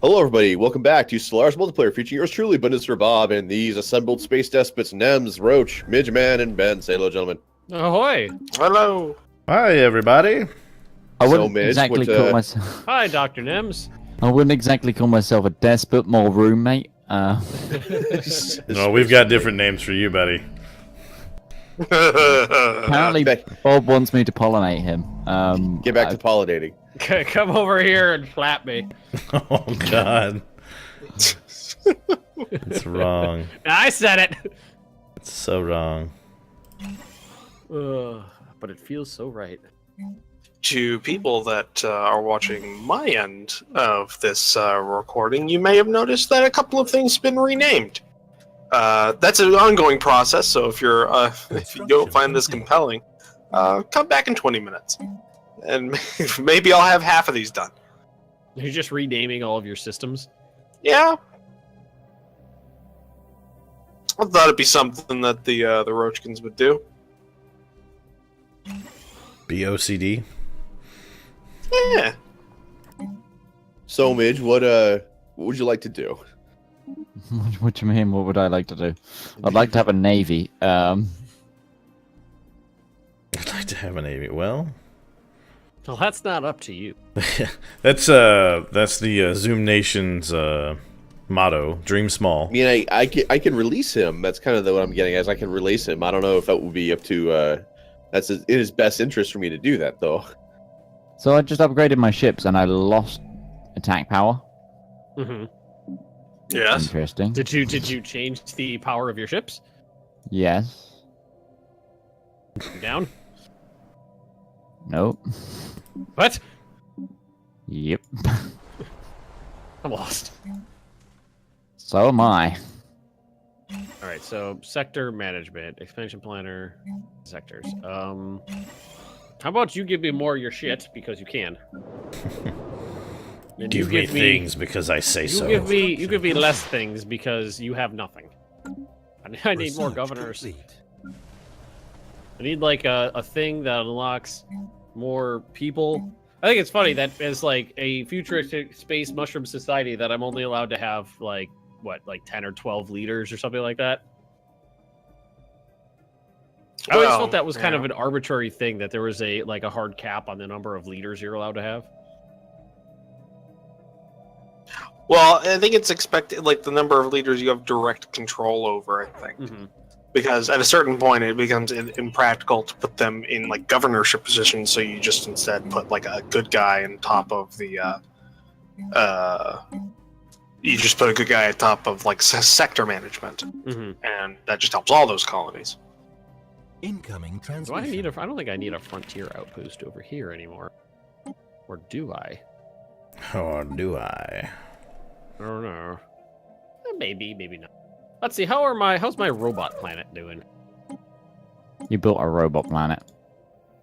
Hello, everybody. Welcome back to Stellaris Multiplayer, featuring yours truly, Bundeswehr Bob, and these assembled space despots, Nemes, Roach, Midgeman, and Ben. Say hello, gentlemen. Ahoy! Hello! Hi, everybody. I wouldn't exactly call myself. Hi, Dr. Nemes. I wouldn't exactly call myself a despot, more roommate. No, we've got different names for you, buddy. Apparently, Bob wants me to pollinate him. Get back to pollinating. Come over here and flap me. Oh, God. It's wrong. I said it! It's so wrong. But it feels so right. To people that are watching my end of this recording, you may have noticed that a couple of things have been renamed. That's an ongoing process, so if you're if you don't find this compelling, come back in 20 minutes. And maybe I'll have half of these done. You're just renaming all of your systems? Yeah. I thought it'd be something that the Roachkins would do. BOCD? Yeah. So, Midge, what would you like to do? What do you mean? What would I like to do? I'd like to have a navy. I'd like to have a navy. Well, that's not up to you. that's the Zoom Nation's motto: dream small. I mean, I can release him. That's kind of what I'm getting at. I can release him. I don't know if that would be up to. That's in his best interest for me to do that, though. So I just upgraded my ships and I lost attack power. Mm-hmm. Yes. Interesting. Did you change the power of your ships? Yes. Down? Nope. What? Yep. I'm lost. So am I. Alright, so sector management, expansion planner, sectors. How about you give me more of your shit, because you can. And Give me things because I say so. You give me less things because you have nothing. I need more governors. I need like a thing that unlocks more people. I think it's funny that as like a futuristic space mushroom society that I'm only allowed to have like what, like 10 or 12 leaders or something like that. I always felt that was kind of an arbitrary thing, that there was a hard cap on the number of leaders you're allowed to have. Well, I think it's expected, like, the number of leaders you have direct control over, I think. Mm-hmm. Because at a certain point, it becomes impractical to put them in, like, governorship positions, so you just instead put, like, a good guy on top of the, you just put a good guy at top of, like, sector management. Mm-hmm. And that just helps all those colonies. Incoming transmission. I don't think I need a frontier outpost over here anymore. Or do I? Or do I? I don't know. Maybe, maybe not. Let's see. How's my robot planet doing? You built a robot planet.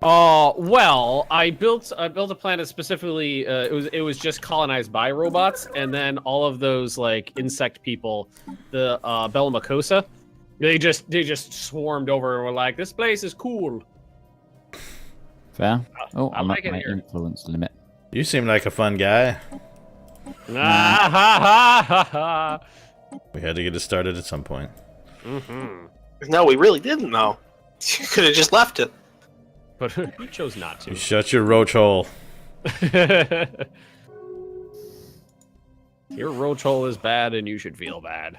Well, I built a planet specifically. It was just colonized by robots, and then all of those like insect people, the Bellimacosa, they just swarmed over and were like, "This place is cool." Fair. Oh, I I'm like at it my here. influence limit. You seem like a fun guy. Ah, ha, ha, ha, ha. We had to get it started at some point. Mm-hmm. No, we really didn't, though. You could have just left it. But you chose not to. You shut your roach hole. Your roach hole is bad, and you should feel bad.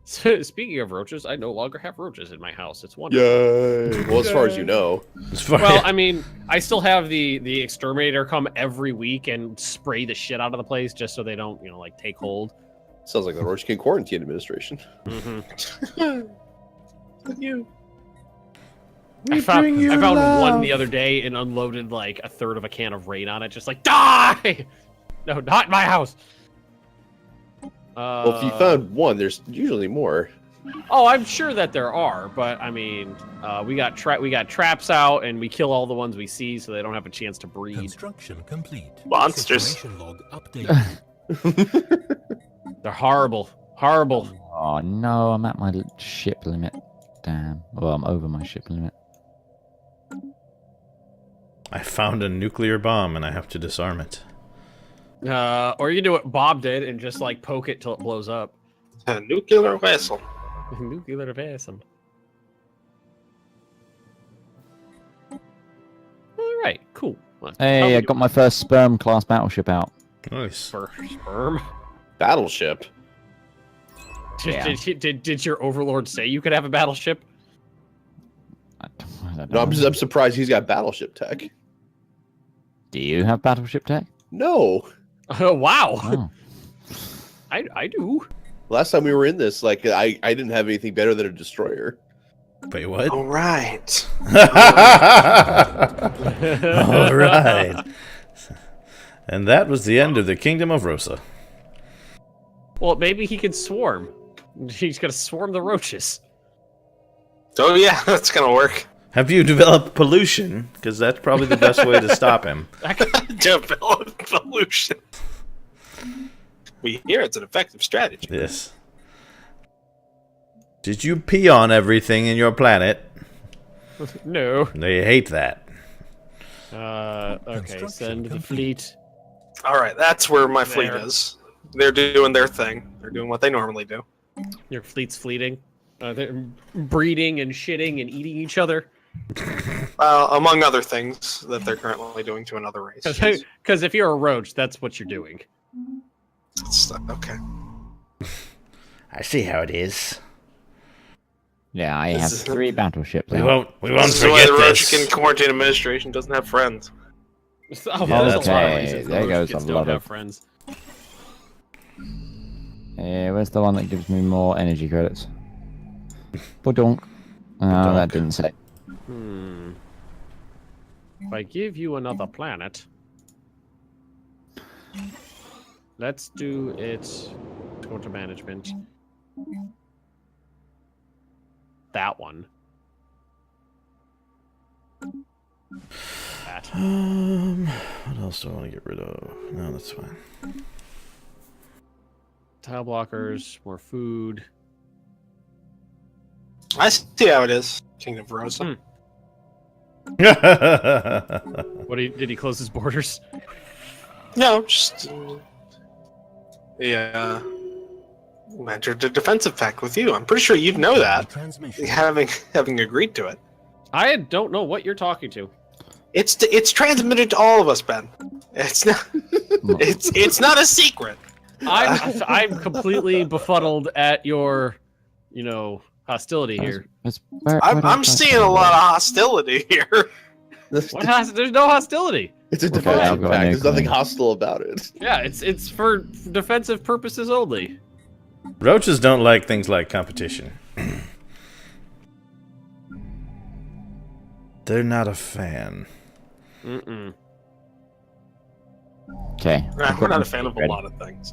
Speaking of roaches, I no longer have roaches in my house. It's wonderful. Yay! Well, as far as you know. Well, I mean, I still have the exterminator come every week and spray the shit out of the place just so they don't, like take hold. Sounds like the Roach King Quarantine Administration. Mm-hmm. You. I found one the other day and unloaded like a third of a can of rain on it, just like, die! No, not my house. Well, if you found one, there's usually more. Oh, I'm sure that there are, but I mean, we got traps out, and we kill all the ones we see, so they don't have a chance to breed. Construction complete. Monsters. Situation log updated. They're horrible, horrible. Oh no, I'm at my ship limit. Damn. Well, I'm over my ship limit. I found a nuclear bomb and I have to disarm it. Or you can do what Bob did and just like poke it till it blows up. A nuclear vessel. Nuclear vessel. All right, cool. Hey, I got my first sperm class battleship out. Nice. Sperm. Battleship. Yeah. Did your overlord say you could have a battleship? I don't No, know. I'm surprised he's got battleship tech. Do you have battleship tech? No. Oh wow. Oh. I do. Last time we were in this, like I didn't have anything better than a destroyer. Wait, what? All right. All right. And that was the end of the Kingdom of Rosa. Well, maybe he can swarm. He's gonna swarm the roaches. Oh yeah, that's gonna work. Have you developed pollution? Because that's probably the best way to stop him. Develop pollution. We hear it's an effective strategy. Yes. Did you pee on everything in your planet? No. They hate that. Okay, send the fleet. All right, that's where my fleet There. is. They're doing their thing. They're doing what they normally do. Your fleet's fleeting. They're breeding and shitting and eating each other. Among other things that they're currently doing to another race. Because if you're a roach, that's what you're doing. Okay. I see how it is. Yeah, I This have is- 3 battleships We out. won't This is why forget the this. Roachkin Quarantine Administration doesn't have friends. Oh, Yeah, there's that's a lot of okay. reasons the There roach goes kids a don't lot have of- friends. Where's the one that gives me more energy credits? Badonk. Oh, that didn't say. If I give you another planet, let's do it. Go to management. That one. That. What else do I want to get rid of? No, that's fine. Tile blockers, more food. I see how it is. Kingdom of Rosa. What did he close his borders? No, just entered a defensive pact with you. I'm pretty sure you'd know that, Transmission. having agreed to it. I don't know what you're talking to. It's transmitted to all of us, Ben. It's not. It's not a secret. I'm completely befuddled at your, hostility here. I'm seeing a lot of hostility here. There's no hostility. It's a I've defensive got pact. an There's nothing increment. hostile about it. Yeah, it's for defensive purposes only. Roaches don't like things like competition. They're not a fan. Mm-mm. Okay. We're not a fan of a lot of things.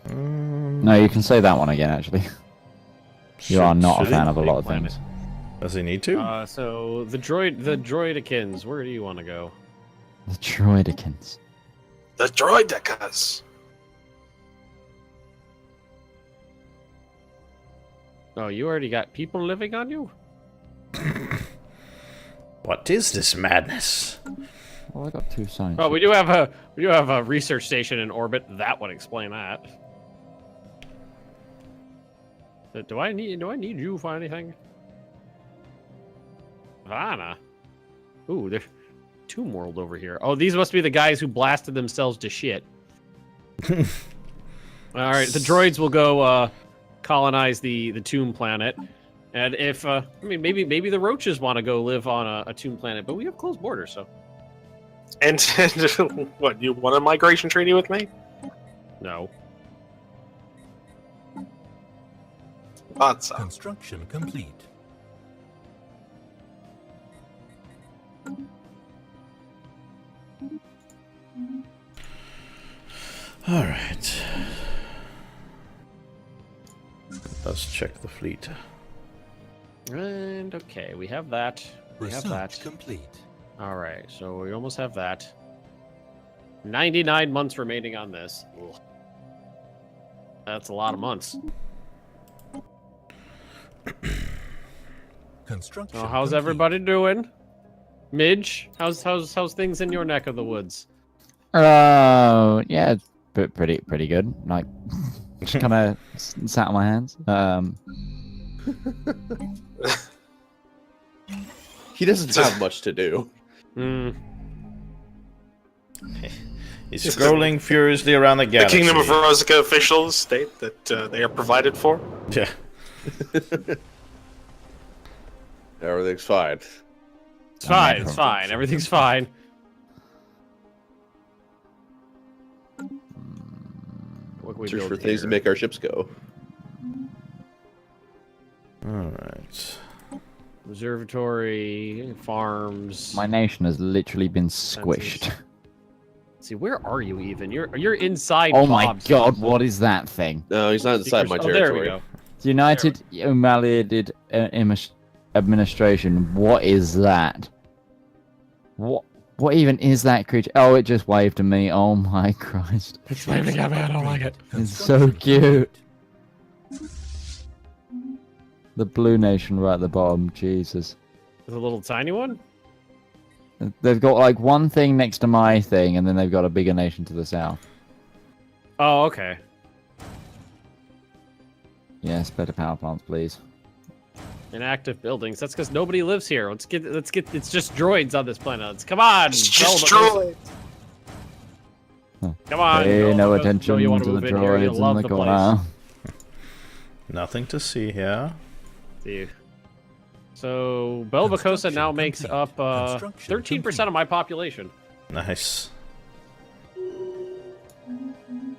No, you can say that one again, actually. You are not a Should he? fan of a lot of Planet. things. Does he need to? So the droidikins, where do you want to go? The Droidikins. The droidicas. Oh, you already got people living on you? What is this madness? Well, I got 2 signs. Oh, we do have a research station in orbit. That would explain that. Do I need you for anything? Vanna. Ooh, there's Tomb World over here. Oh, these must be the guys who blasted themselves to shit. All right, the droids will go colonize the Tomb planet, and if maybe the roaches want to go live on a Tomb planet, but we have closed borders, so And what? You want a migration treaty with me? no. Thought so. Construction complete. All right. Let's check the fleet. And okay, we have that. We have Research that. complete. All right, so we almost have that. 99 months remaining on this. Ugh. That's a lot of months. Construction Oh, how's complete. everybody doing? Midge, how's things in your neck of the woods? Yeah, it's pretty good. Like, just kind of sat on my hands. He doesn't have much to do. Hmm. He's scrolling furiously around the The galaxy. Kingdom of Rosica officials state that they are provided for. Yeah. Everything's fine. It's fine. It's fine. Everything's fine. What can we Search build for things to here? make our ships go. Alright. Observatory, farms. My nation has literally been squished. See, where are you even? You're inside. Oh my Bob's god, house. what is that thing? No, he's not inside my Oh, there we territory. go. The United Invalidated Administration. What is that? What even is that creature? Oh, it just waved to me. Oh my Christ. It's waving at me. I don't like it. It's so cute. The blue nation right at the bottom. Jesus. There's a little tiny one. They've got like one thing next to my thing, and then they've got a bigger nation to the south. Oh, okay. Yes, better power plants, please. Inactive buildings. That's because nobody lives here. Let's get. It's just droids on this planet. Come on. It's just Belva, Come on. Pay Belva, no let's attention show you want to the move in here. You'll droids love in the place. corner. Nothing to see here. See. So Belvacosa now makes up 13% of my population. Nice.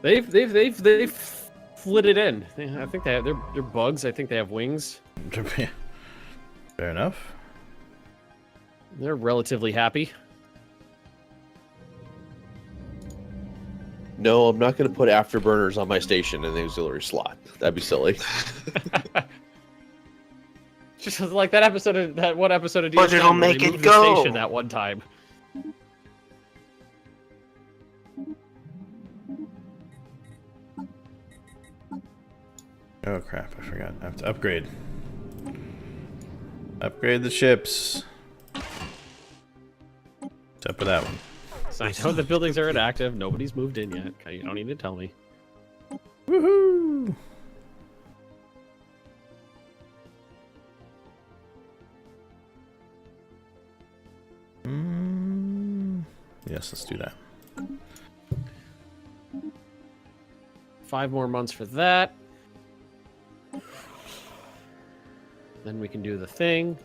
They've flitted in. I think they're bugs. I think they have wings. Fair enough. They're relatively happy. No, I'm not going to put afterburners on my station in the auxiliary slot. That'd be silly. Just like that episode of that one episode of But DS9 it'll where make they it moved go. the station that one time. Oh crap, I forgot. I have to upgrade. Upgrade the ships. Except for that one. So I know the buildings are inactive. Nobody's moved in yet. Okay, you don't need to tell me. Woohoo! Yes, let's do that. 5 more months for that. Then we can do the thing.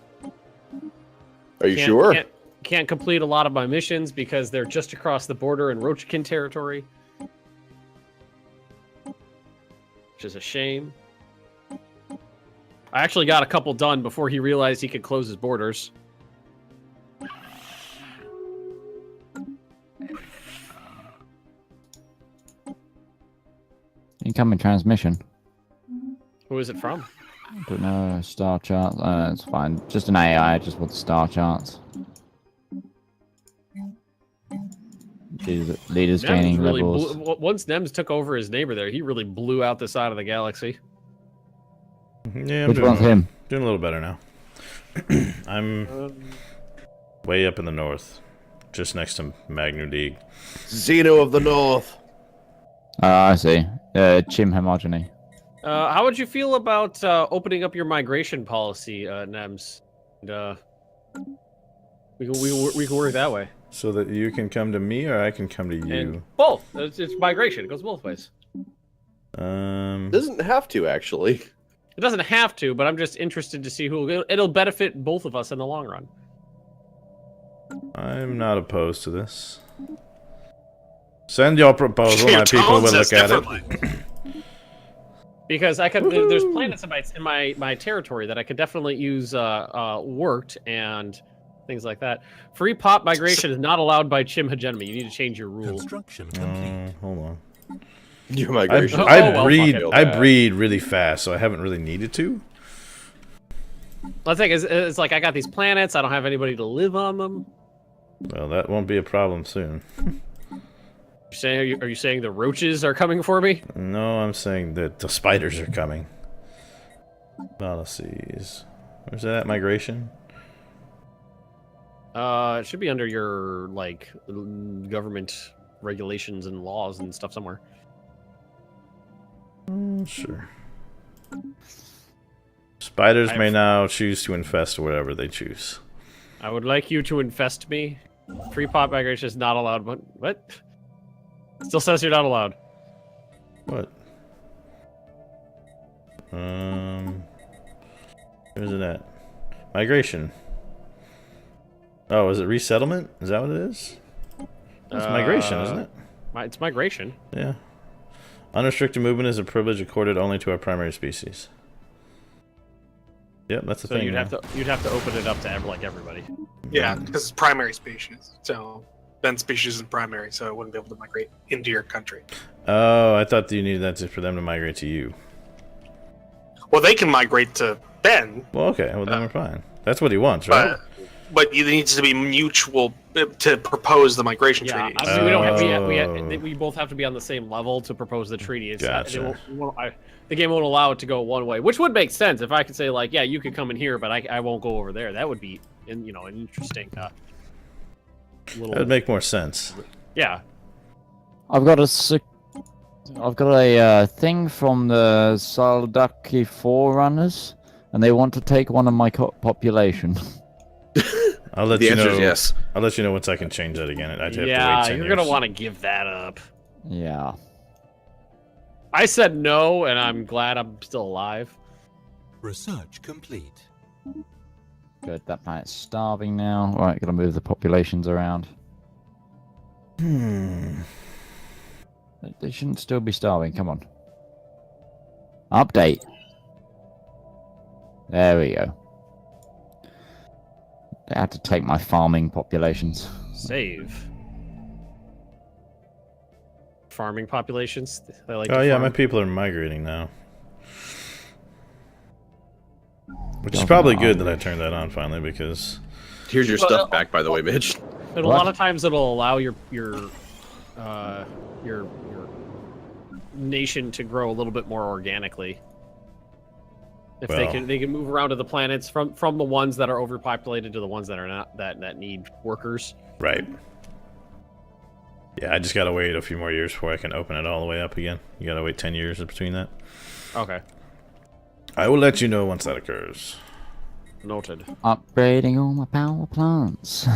Are you sure? Can't complete a lot of my missions because they're just across the border in Rochikin territory. Which is a shame. I actually got a couple done before he realized he could close his borders. Incoming transmission. Who is it from? Don't know, star charts. It's fine. Just an AI, just with the star charts. Leaders Nemes gaining really levels. once Nemes took over his neighbor there, he really blew out the side of the galaxy. Yeah, I'm Which one's him? doing a little better now. I'm way up in the north, just next to Magnu League. Xeno of the North. I see. Chimm Hegemony. How would you feel about opening up your migration policy, Nemes? And we can work that way. So that you can come to me, or I can come to you. And both. It's migration. It goes both ways. Doesn't have to, actually. It doesn't have to, but I'm just interested to see who it'll benefit both of us in the long run. I'm not opposed to this. Send your proposal, Your my people tone will says look at differently. it. Because I could, there's planets in my territory that I could definitely use worked and things like that. Free pop migration is not allowed by Chimm Hegemony. You need to change your rule. Construction complete. Hold on. Your migration. I breed really fast, so I haven't really needed to. The thing is, it's like I got these planets. I don't have anybody to live on them. Well, that won't be a problem soon. Are you saying the roaches are coming for me? No, I'm saying that the spiders are coming. Policies. Where's that at? Migration? It should be under your like government regulations and laws and stuff somewhere. Sure. Spiders may now choose to infest whatever they choose. I would like you to infest me. Free pop migration is not allowed. But what? Still says you're not allowed. What? Where's it at? Migration. Oh, is it resettlement? Is that what it is? It's migration, isn't it? It's migration. Yeah. Unrestricted movement is a privilege accorded only to our primary species. Yep, that's the So thing. you'd now. have to open it up to everybody. Yeah, because it's primary species. So then species is primary, so it wouldn't be able to migrate into your country. Oh, I thought that you needed that for them to migrate to you. Well, they can migrate to Ben. Well, okay, well then we're fine. That's what he wants, right? But it needs to be mutual to propose the migration Yeah, treaty. I mean, we don't have we both have to be on the same level to propose the treaty. It's Gotcha. The game won't allow it to go one way, which would make sense if I could say like, yeah, you could come in here, but I won't go over there. That would be an interesting little. That would make more sense. Yeah. I've got a thing from the Saldaki Forerunners, and they want to take one of my population. I'll let The you answer know. is yes. I'll let you know once I can change that again. I'd have to wait 10 you're years. gonna want to give that up. Yeah. I said no, and I'm glad I'm still alive. Research complete. Good, that planet's starving now. Alright, gotta move the populations around. They shouldn't still be starving, come on. Update. There we go. They had to take my farming populations. Save. Farming populations. They like Oh to yeah, farm. my people are migrating now. Which is Government probably good army. that I turned that on finally because Here's your stuff back, by the way, Mitch. And a What? lot of times it'll allow your nation to grow a little bit more organically. If Well. they can move around to the planets from the ones that are overpopulated to the ones that are not that need workers. right. Yeah, I just gotta wait a few more years before I can open it all the way up again. You gotta wait 10 years in between that. Okay, I will let you know once that occurs. noted. Upgrading all my power plants.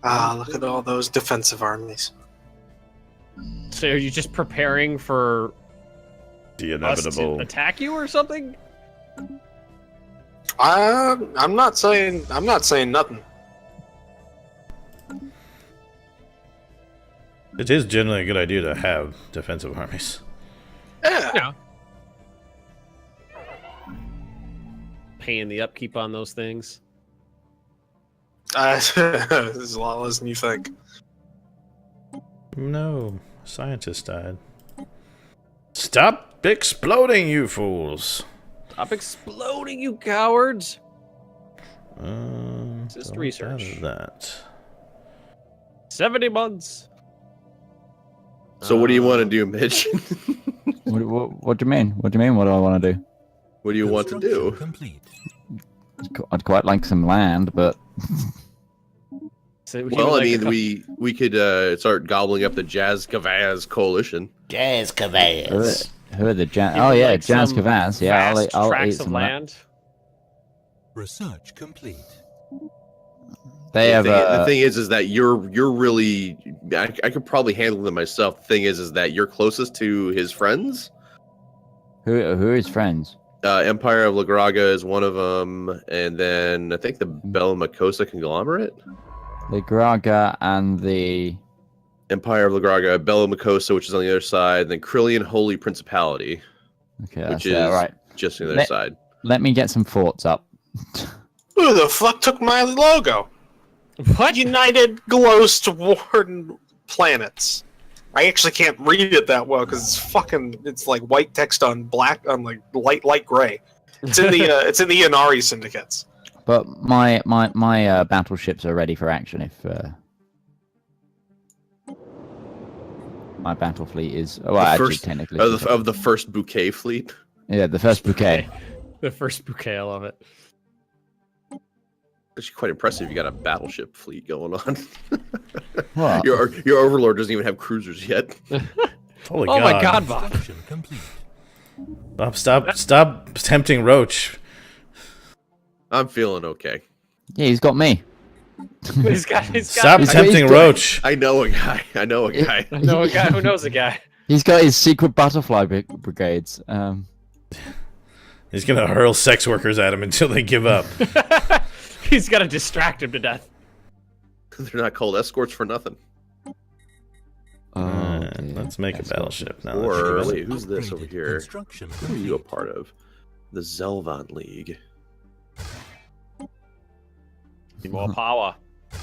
Ah, look at all those defensive armies. So are you just preparing for The us to inevitable. attack you or something? I'm not saying nothing. It is generally a good idea to have defensive armies. Yeah. Paying the upkeep on those things. This is a lot less than you think. No, scientist died. Stop exploding, you fools! Stop exploding, you cowards! Just So research. out of that. 70 months. So what do you want to do, Mitch? What do you mean? What do you mean? What do I want to do? What do you want to do? Complete. I'd quite like some land, but So Well, I mean, we could start gobbling up the Jazz Kavaz coalition. who are the Jazz? Oh yeah, Jazz Kavaz. Yeah, I'll eat tracts some of of that. land. Research complete. They have The thing is that you're really. I could probably handle them myself. The thing is that you're closest to his friends. who are his friends? Empire of Lagraga is one of them, and then I think the Bella Makosa conglomerate. The Graga and the Empire of Lagraga, Bella Makosa, which is on the other side, and then Krillian Holy Principality, okay, which that's is right. just on the other Let- side. Let me get some forts up. Who the fuck took my logo? What? United Ghost Warden Planets. I actually can't read it that well because it's like white text on black on like light gray. It's in the it's in the Inari syndicates. But my battleships are ready for action if my battle fleet is. Well, The actually, first- technically, Of the first bouquet fleet. yeah, the first bouquet. The first bouquet, I love it. Actually, quite impressive. You got a battleship fleet going on. What? Your overlord doesn't even have cruisers yet. Holy Oh God. my God, Bob! Construction complete. Bob, stop tempting Roach. I'm feeling okay. Yeah, he's got me. He's got Stop he's tempting got- Roach. I know a guy. I know a guy. I know a guy who knows a guy. He's got his secret butterfly brigades. He's gonna hurl sex workers at him until they give up. He's got to distract him to death. They're not called escorts for nothing. dear. Let's make a That's battleship now. Or that you wait, who's this over Upgraded here? Construction Who are you a complete. part of? The Zelvon League. More power.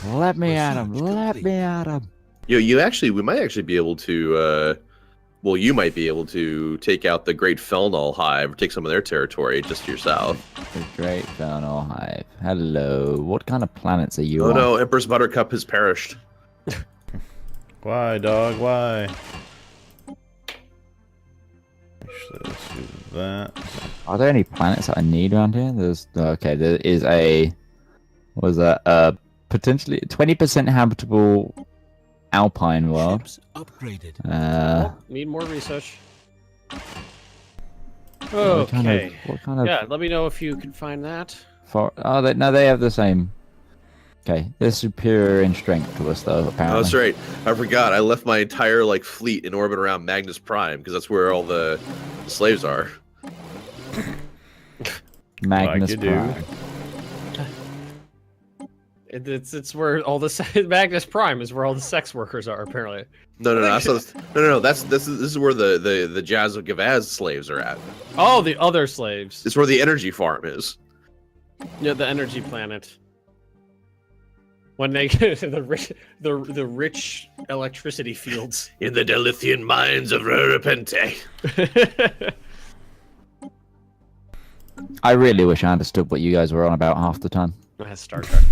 Let me at him. Research Let complete. me at him. We might actually be able to. Well, you might be able to take out the Great Felnal Hive, or take some of their territory just to your south. The Great Felnal Hive. Hello. What kind of planets are you Oh on? no, Empress Buttercup has perished. Why, dog? Why? Actually, let's do that. Are there any planets that I need around here? There's okay. There is a what was that? Potentially 20% habitable alpine world. Ships upgraded. Need more research. What kind of- Okay. What kind of? Yeah, let me know if you can find that. Oh, no, they have the same. Okay, they're superior in strength to us, though. Apparently. Oh, that's right. I forgot. I left my entire fleet in orbit around Magnus Prime because that's where all the slaves are. Magnus Like you do. Prime. It's where all the Magnus Prime is where all the sex workers are apparently. No. No. This is where the Jazz of Gavaz slaves are at. Oh, the other slaves. It's where the energy farm is. Yeah, the energy planet. When they get the rich electricity fields. In the Delithian mines of Ruripente. I really wish I understood what you guys were on about half the time. That's Star Trek.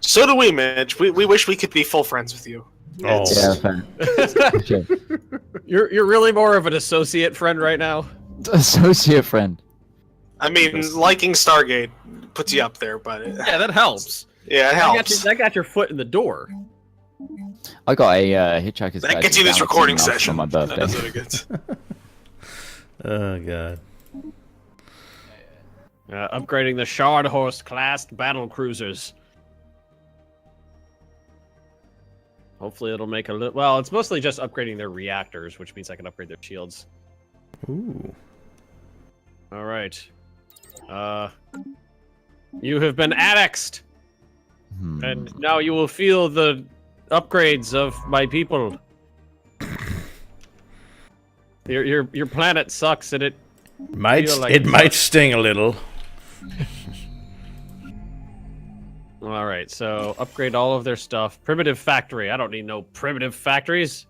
So do we, Mitch. We wish we could be full friends with you. Oh, Yeah, fair. Sure. You're really more of an associate friend right now. Associate friend. I mean, liking Stargate puts you up there, but Yeah, that helps. yeah, it helps. That got your foot in the door. I got a Hitchhiker's That Guide gets to you this the recording Galaxy session. on my That birthday. does what it gets. oh God. Upgrading the Shardhorse class battle cruisers. Hopefully it'll make a little. Well, it's mostly just upgrading their reactors, which means I can upgrade their shields. Ooh. All right. You have been annexed, and now you will feel the upgrades of my people. Your planet sucks, and it feel like It might sting a little. All right, so upgrade all of their stuff. Primitive factory. I don't need no primitive factories.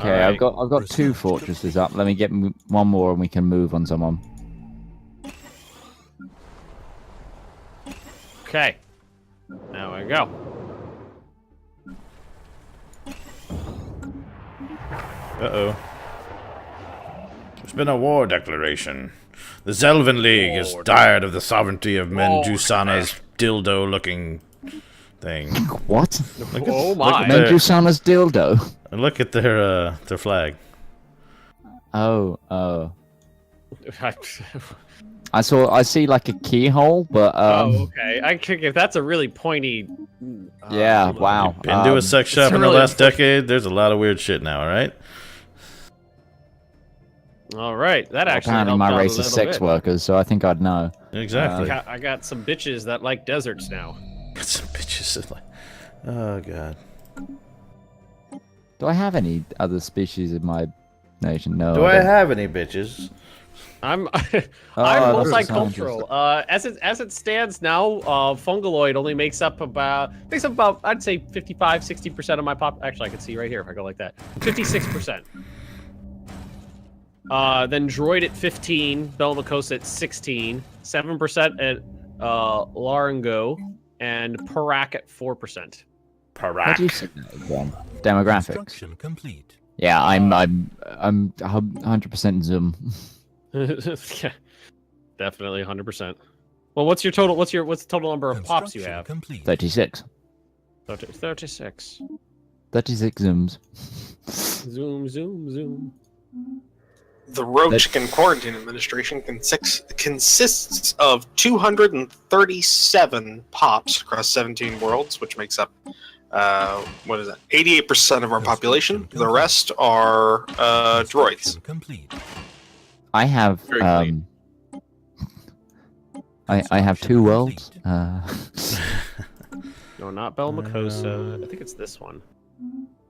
Okay, Alright. I've got two fortresses up. Let me get one more, and we can move on someone. Okay. Now we go. Uh-oh. There's been a war declaration. The Zelvin League is tired of the sovereignty of Menjusana's dildo-looking thing. What? Look Oh at, my. Look at, their, Menjusana's dildo. look at their flag. Oh. I see like a keyhole, but Oh, okay. I think if that's a really pointy. yeah, wow. Been to a sex shop it's in really the last decade. There's a lot of weird shit now, all right? All right, that actually Apparently helped my out a race is little sex bit. workers, so I think I'd know. Exactly. I got some bitches that like deserts now. Got some bitches that like... Oh, God. Do I have any other species in my nation? No. Do I don't. have any bitches? I'm Oh, I'm that's multicultural. As it stands now, Fungaloid only makes up about I'd say 55-60% of my pop. Actually, I can see right here if I go like that. 56%. Then Droid at 15, Belmacos at 16, 7% at Larango, and Parak at 4%. How do you say that again? Demographics. Construction complete. Yeah, I'm 100% Zoom. Yeah. Definitely 100%. Well, what's your total? What's the total number of pops you Construction have? complete. 36. 36. 36 zooms. Zoom, zoom, zoom. The Rogue Chicken Quarantine Administration consists of 237 pops across 17 worlds, which makes up, 88% of our population. The rest are droids. Construction complete. I have Very clean. I have 2 worlds. No, not Belmacosa. I think it's this one.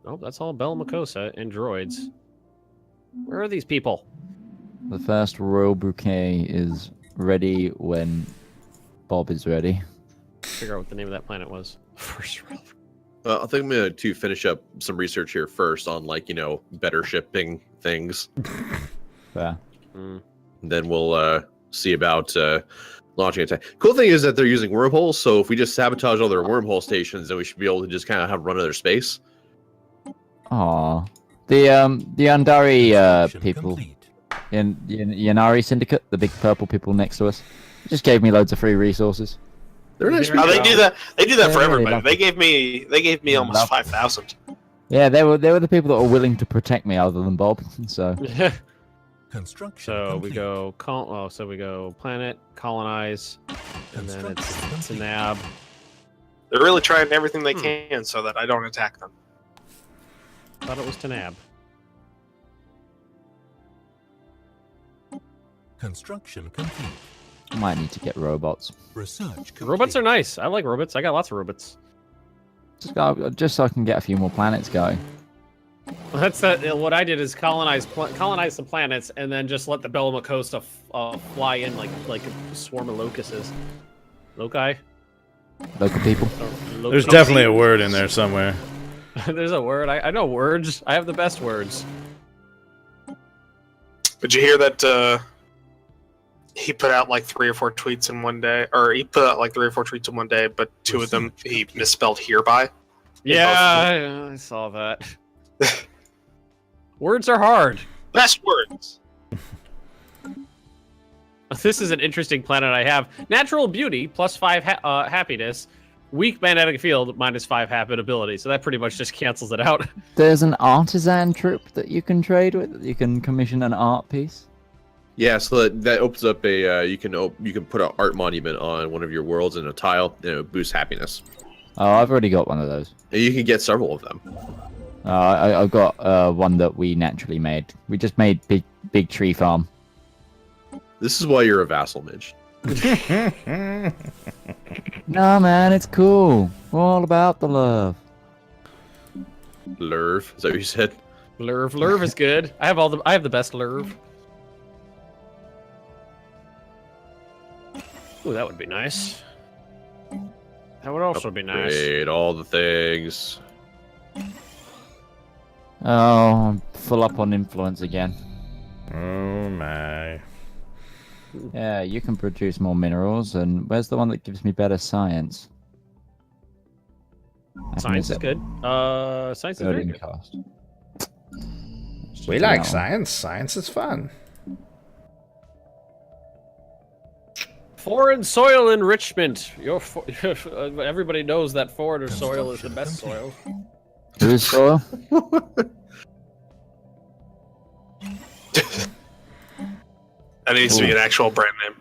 Nope, that's all Belmacosa and droids. Where are these people? The first royal bouquet is ready when Bob is ready. Figure out what the name of that planet was. First row. I think I'm going to finish up some research here first on, like, better shipping things. Fair. Then we'll see about launching attack. Cool thing is that they're using wormholes, so if we just sabotage all their wormhole stations, then we should be able to just kind of have run of their space. Aw. The Andari Construction people complete. in Yanari Syndicate, the big purple people next to us, just gave me loads of free resources. They're nice. There Oh, you they go. do that. They do that Yeah, for really everybody. lovely. They gave me almost Lovely. 5,000. Yeah, they were the people that were willing to protect me, other than Bob. So Construction So we complete. go so we go planet, colonize, and then it's Construction complete. Tanab. They're really trying everything they can so that I don't attack them. Thought it was Tanab. Construction complete. I might need to get robots. Research complete. Robots are nice. I like robots. I got lots of robots. Just so I can get a few more planets going. That's what I did is colonize some planets and then just let the Belmacosta fly in like a swarm of locusts. Loci? Local people. There's definitely a word in there somewhere. There's a word. I know words. I have the best words. Did you hear that he put out like 3 or 4 tweets in one day? Or he put out like 3 or 4 tweets in one day, but 2 of them he misspelled hereby. Yeah, I saw that. Words are hard. Best words. This is an interesting planet I have. Natural beauty, plus 5 happiness. Weak magnetic field, minus 5 habitability. So that pretty much just cancels it out. There's an artisan troop that you can trade with. You can commission an art piece. Yeah, so that opens up a you can put an art monument on one of your worlds in a tile, and it boosts happiness. Oh, I've already got one of those. And you can get several of them. I've got one that we naturally made. We just made big tree farm. This is why you're a vassal, Midge. No, man, it's cool. We're all about the love. Lurv, is that what you said? Lurv is good. I have the best Lurv. Ooh, that would be nice. That would also be nice. Great, all the things. Oh, I'm full up on influence again. Oh my. Yeah, you can produce more minerals, and where's the one that gives me better science? Science is good. Science is very Building good. cost. We like science. Science is fun. Foreign soil enrichment. Everybody knows that foreign soil is the best soil. Who's soil? That needs to be an actual brand name.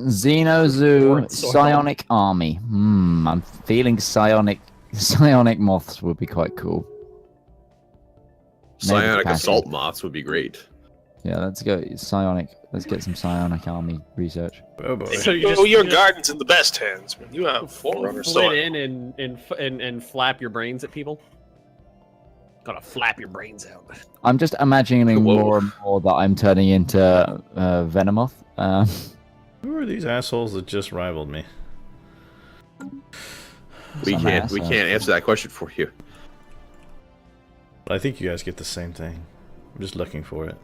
Xenozoo Foreign soil. Psionic Army. I'm feeling psionic moths would be quite cool. Maybe Psionic capacity. assault moths would be great. Yeah, let's go psionic. Let's get some psionic army research. Oh boy. So Your garden's in the best hands. When you have Forerunner flit soil. in and flap your brains at people. Gotta flap your brains out. I'm just imagining Whoa. more and more that I'm turning into Venomoth. Who are these assholes that just rivaled me? We Some can't assholes. answer that question for you. I think you guys get the same thing. I'm just looking for it.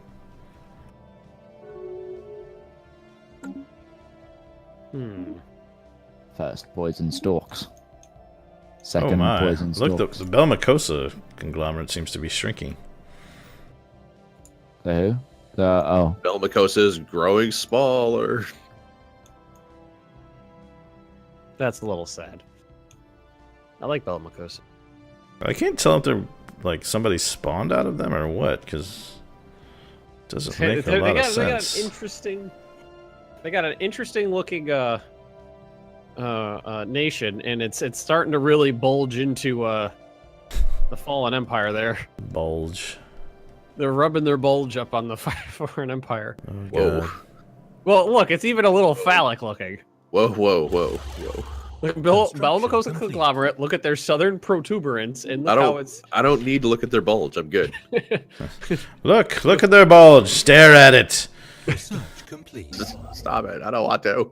First, poison stalks. Oh Second, my. poison Look, stalks. the Belmacosa conglomerate seems to be shrinking. The who? Oh. Belmacosa is growing smaller. That's a little sad. I like Belmacos. I can't tell if they're like somebody spawned out of them or what, because it doesn't make a lot of sense. They got an interesting looking nation, and it's starting to really bulge into the fallen empire there. Bulge. They're rubbing their bulge up on the foreign empire. Oh, Whoa. God. Well, look, it's even a little phallic looking. Whoa, whoa, whoa, whoa. Look, Construction Belmacos complete. conglomerate. Look at their southern protuberance, and I look how don't. it's. I don't need to look at their bulge. I'm good. Look at their bulge. Stare at it. Research complete. Just stop it. I don't want to.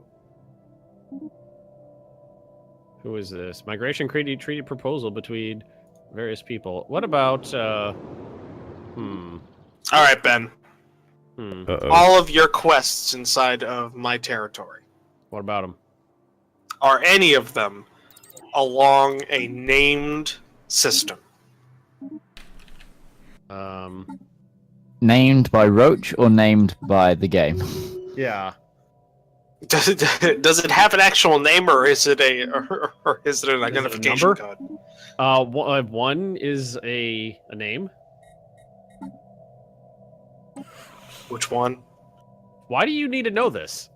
Who is this? Migration treaty proposal between various people. What about? All right, Ben. Uh-oh. All of your quests inside of my territory, What about them? are any of them along a named system? Named by Roach or named by the game? Yeah. Does it have an actual name, or is it or is it an identification number? code? One is a name. Which one? Why do you need to know this?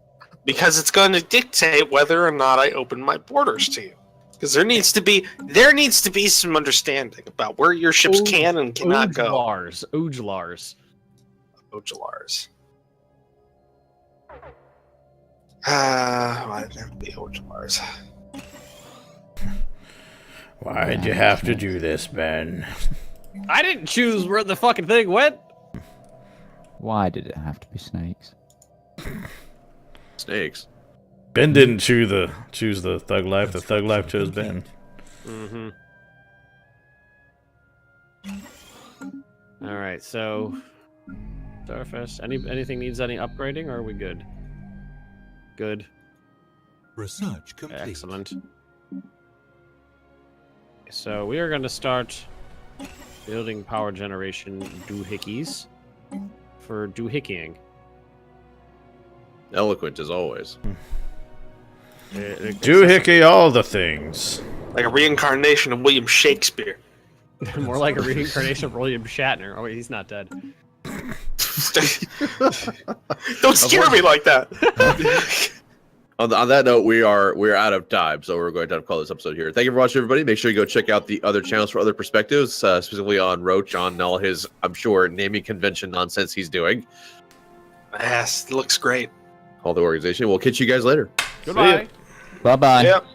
Because it's going to dictate whether or not I open my borders to you. Because there needs to be some understanding about where your ships can and cannot go. Ujlars. Ojolars. Why did it have to be Ojolars? Why'd you have to do this, Ben? I didn't choose where the fucking thing went. Why did it have to be snakes? Snakes. Ben didn't choose the thug life. The thug life chose Ben. Mm-hmm. All right, so Starfest. Anything needs any upgrading, or are we good? Good. Research complete. Excellent. So we are going to start building power generation doohickeys for doohickeying. Eloquent as always. Doohickey all the things. Like a reincarnation of William Shakespeare. More like a reincarnation of William Shatner. Oh, wait, he's not dead. Don't scare me like that. On that note, we're out of time, so we're going to have to call this episode here. Thank you for watching, everybody. Make sure you go check out the other channels for other perspectives, specifically on Roach, on all his, I'm sure, naming convention nonsense he's doing. Yes, it looks great. All the organization. We'll catch you guys later. Goodbye. Bye bye. Yep.